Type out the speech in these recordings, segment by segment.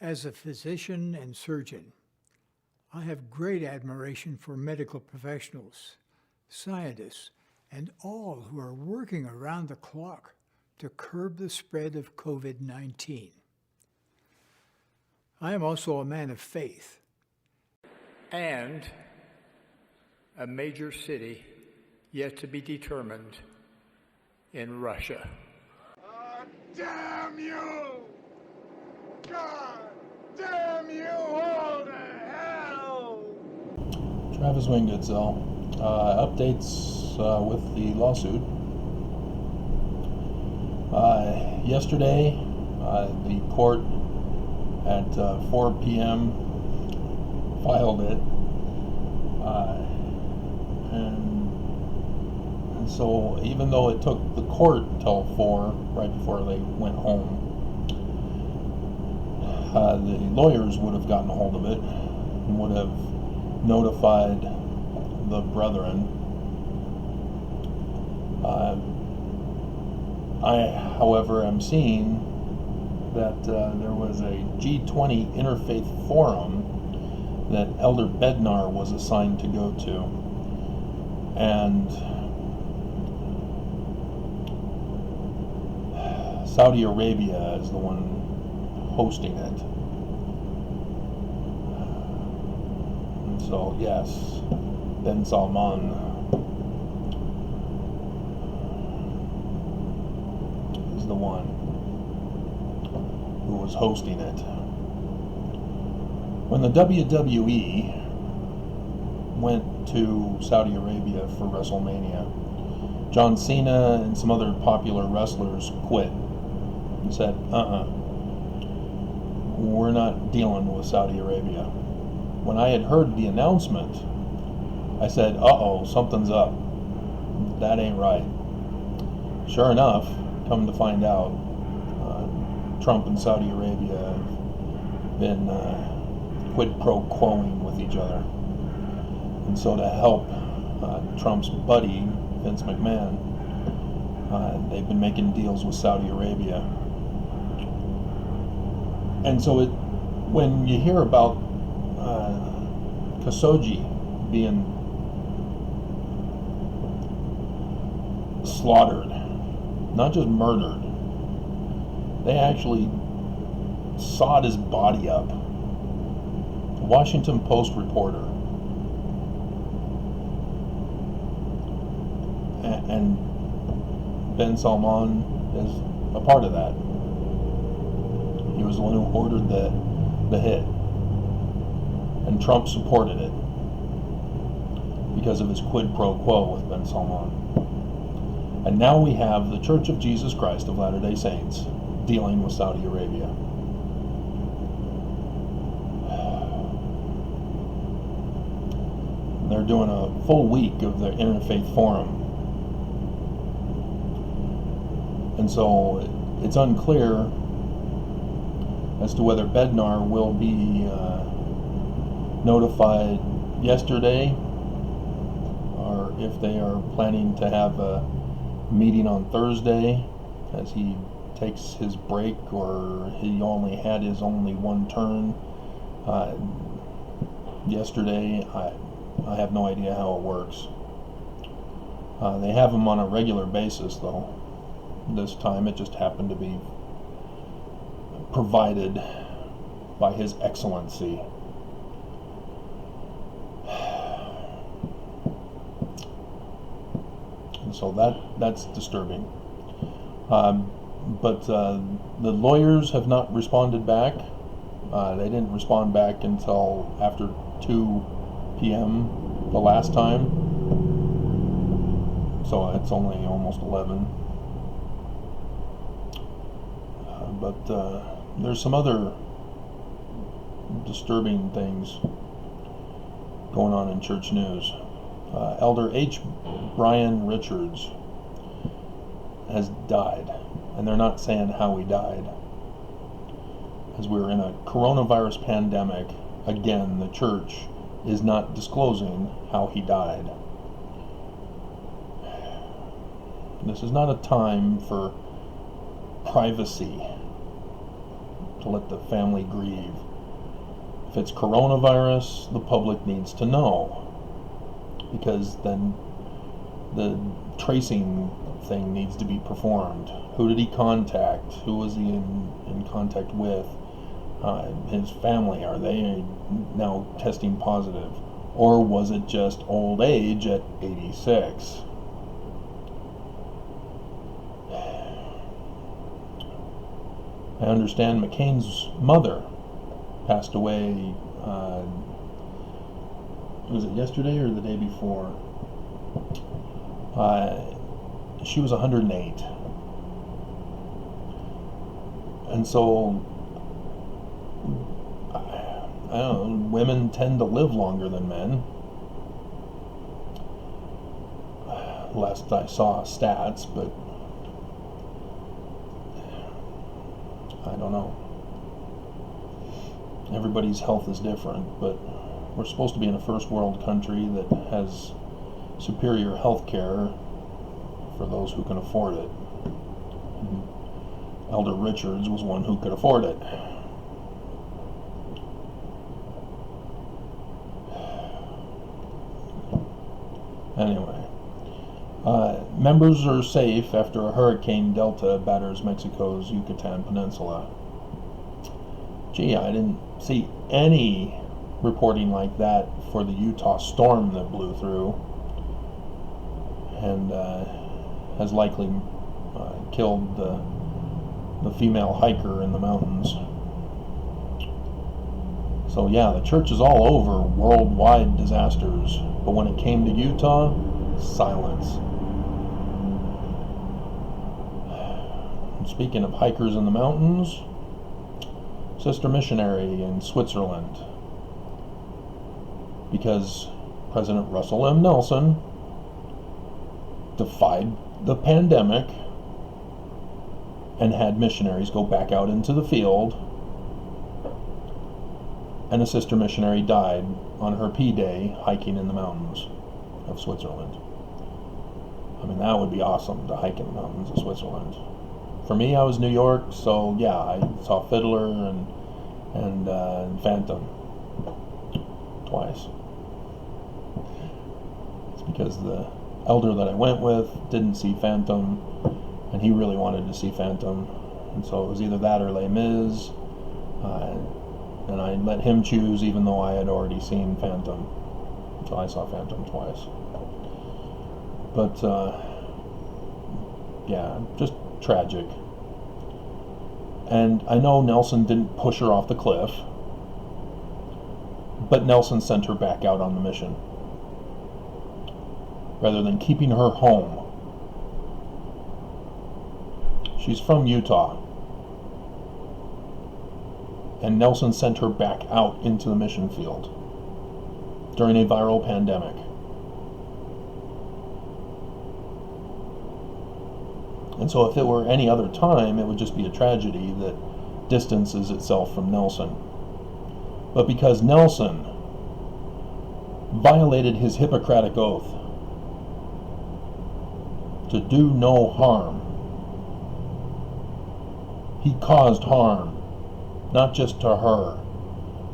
As a physician and surgeon, I have great admiration for medical professionals, scientists, and all who are working around the clock to curb the spread of COVID-19. I am also a man of faith and a major city yet to be determined in Russia. Damn you! God damn you all to hell! Travis Wingoodsell. Updates with the lawsuit. Yesterday, the court at 4 p.m. filed it, and so even though it took the court till 4, right before they went home, the lawyers would have gotten a hold of it and would have notified the brethren. I, however, am seeing that there was a G20 Interfaith Forum that Elder Bednar was assigned to go to, and Saudi Arabia is the one hosting it. And so, yes, Ben Salman is the one who was hosting it. When the WWE went to Saudi Arabia for WrestleMania, John Cena and some other popular wrestlers quit and said, we're not dealing with Saudi Arabia. When I had heard the announcement, I said, something's up. That ain't right. Sure enough, come to find out, Trump and Saudi Arabia have been quid pro quoing with each other. And so to help Trump's buddy, Vince McMahon, they've been making deals with Saudi Arabia. And so when you hear about Khashoggi being slaughtered, not just murdered, they actually sawed his body up. The Washington Post reporter and Ben Salman is a part of that. He was the one who ordered the hit, and Trump supported it because of his quid pro quo with Ben Salman. And now we have the Church of Jesus Christ of Latter-day Saints dealing with Saudi Arabia. They're doing a full week of their Interfaith Forum. And so it's unclear as to whether Bednar will be notified yesterday, or if they are planning to have a meeting on Thursday as he takes his break, or he only had his only one turn yesterday. I have no idea how it works. They have him on a regular basis, though. This time it just happened to be provided by His Excellency. And so that's disturbing. But the lawyers have not responded back. They didn't respond back until after 2 p.m. the last time. So it's only almost 11. But there's some other disturbing things going on in church news. Elder H. Brian Richards has died, and they're not saying how he died. As we're in a coronavirus pandemic, again, the church is not disclosing how he died. This is not a time for privacy. to let the family grieve. If it's coronavirus, the public needs to know, because then the tracing thing needs to be performed. Who did he contact? Who was he in contact with? His family, are they now testing positive? Or was it just old age at 86? I understand McCain's mother passed away, was it yesterday or the day before? She was 108. And so, I don't know, women tend to live longer than men. Last I saw stats, but I don't know. Everybody's health is different, but we're supposed to be in a first world country that has superior health care for those who can afford it. And Elder Richards was one who could afford it. Anyway, members are safe after a Hurricane Delta batters Mexico's Yucatan Peninsula. Gee, I didn't see any reporting like that for the Utah storm that blew through and has likely killed the female hiker in the mountains. So yeah, the church is all over worldwide disasters, but when it came to Utah, silence. And speaking of hikers in the mountains, Sister Missionary in Switzerland, because President Russell M. Nelson defied the pandemic and had missionaries go back out into the field, and a sister missionary died on her P-Day hiking in the mountains of Switzerland. I mean, that would be awesome, to hike in the mountains of Switzerland. For me, I was New York, so yeah, I saw Fiddler and Phantom twice. It's because the elder that I went with didn't see Phantom, and he really wanted to see Phantom, and so it was either that or Les Mis, and I let him choose even though I had already seen Phantom. So I saw Phantom twice. But yeah, just tragic. And I know Nelson didn't push her off the cliff, but Nelson sent her back out on the mission rather than keeping her home. She's from Utah, and Nelson sent her back out into the mission field during a viral pandemic. And so if it were any other time, it would just be a tragedy that distances itself from Nelson. But because Nelson violated his Hippocratic oath to do no harm, he caused harm, not just to her,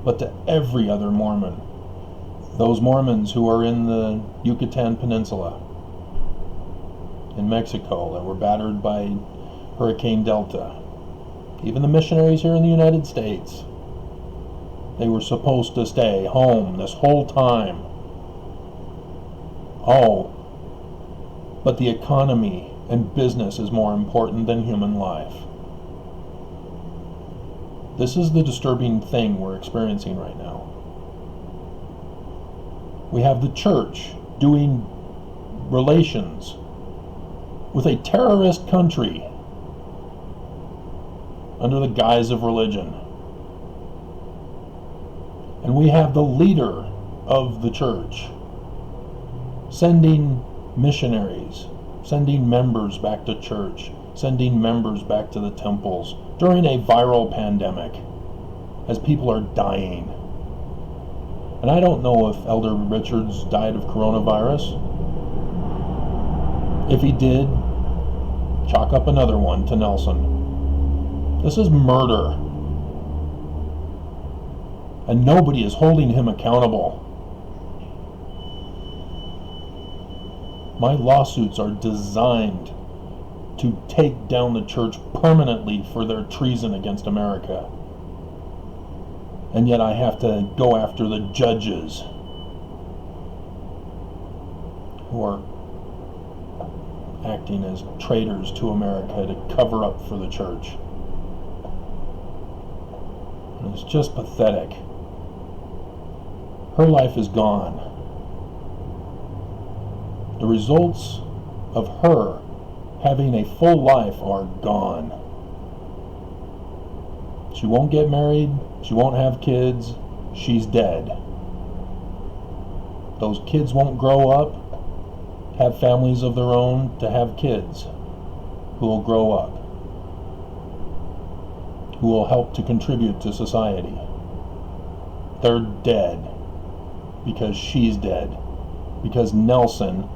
but to every other Mormon. Those Mormons who are in the Yucatan Peninsula in Mexico that were battered by Hurricane Delta. Even the missionaries here in the United States. They were supposed to stay home this whole time. Oh, but the economy and business is more important than human life. This is the disturbing thing we're experiencing right now. We have the church doing relations with a terrorist country under the guise of religion. And we have the leader of the church sending missionaries, sending members back to church, sending members back to the temples during a viral pandemic as people are dying. And I don't know if Elder Richards died of coronavirus. If he did, chalk up another one to Nelson. This is murder. and nobody is holding him accountable. My lawsuits are designed to take down the church permanently for their treason against America. And yet I have to go after the judges who are acting as traitors to America to cover up for the church. And it's just pathetic. Her life is gone. The results of her having a full life are gone. She won't get married. She won't have kids. She's dead. Those kids won't grow up, have families of their own to have kids who will grow up, who will help to contribute to society. They're dead because she's dead, because Nelson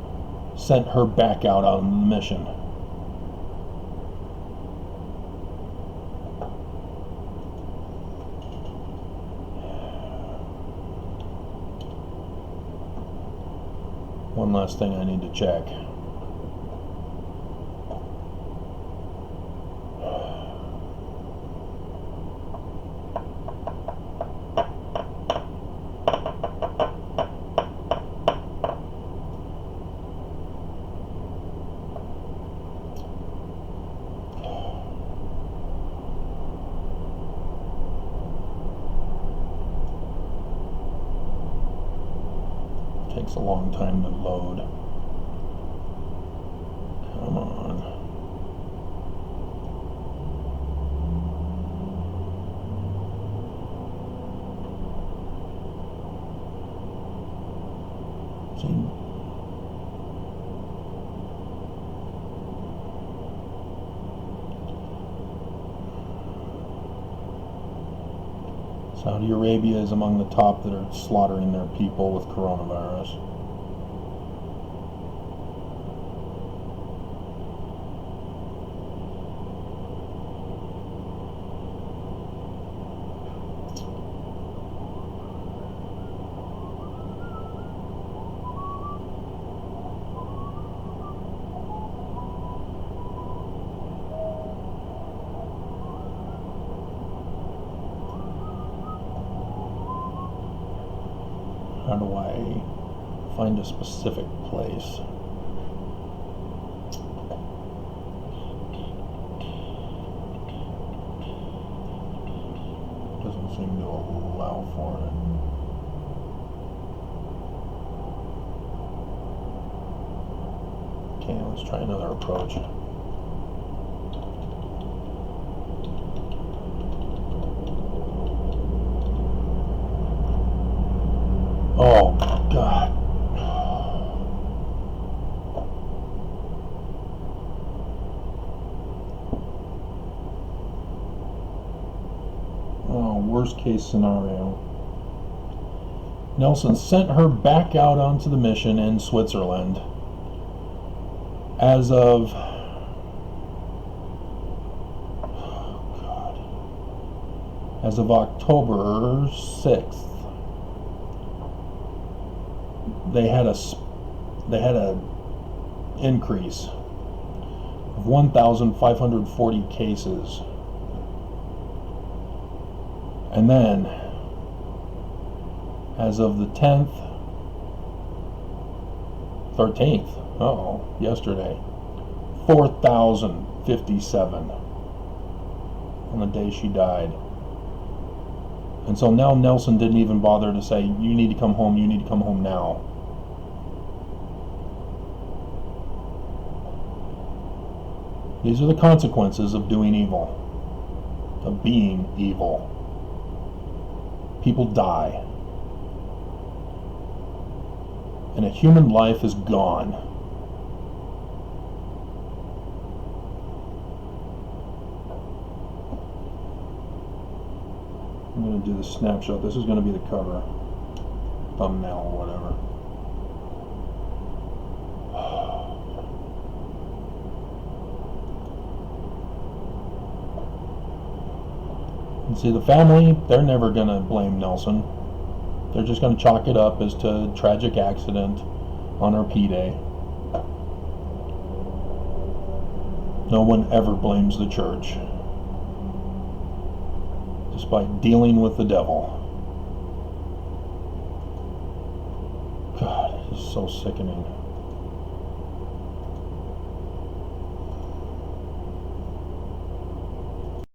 sent her back out on the mission. One last thing I need to check. Takes a long time to load. Come on. See? Saudi Arabia is among the top that are slaughtering their people with coronavirus. How do I find a specific place? Doesn't seem to allow for it. Okay, let's try another approach. Oh, God. Oh, worst case scenario. Nelson sent her back out onto the mission in Switzerland as of October 6th. They had a increase of 1,540 cases, and then as of the 13th, yesterday, 4,057 on the day she died. And so now Nelson didn't even bother to say, you need to come home, you need to come home now. These are the consequences of doing evil, of being evil. People die. And a human life is gone. I'm going to do the snapshot. This is going to be the cover, thumbnail or whatever. And see, the family, they're never going to blame Nelson. They're just going to chalk it up as to tragic accident on our P-Day. No one ever blames the church, despite dealing with the devil. God, it's so sickening.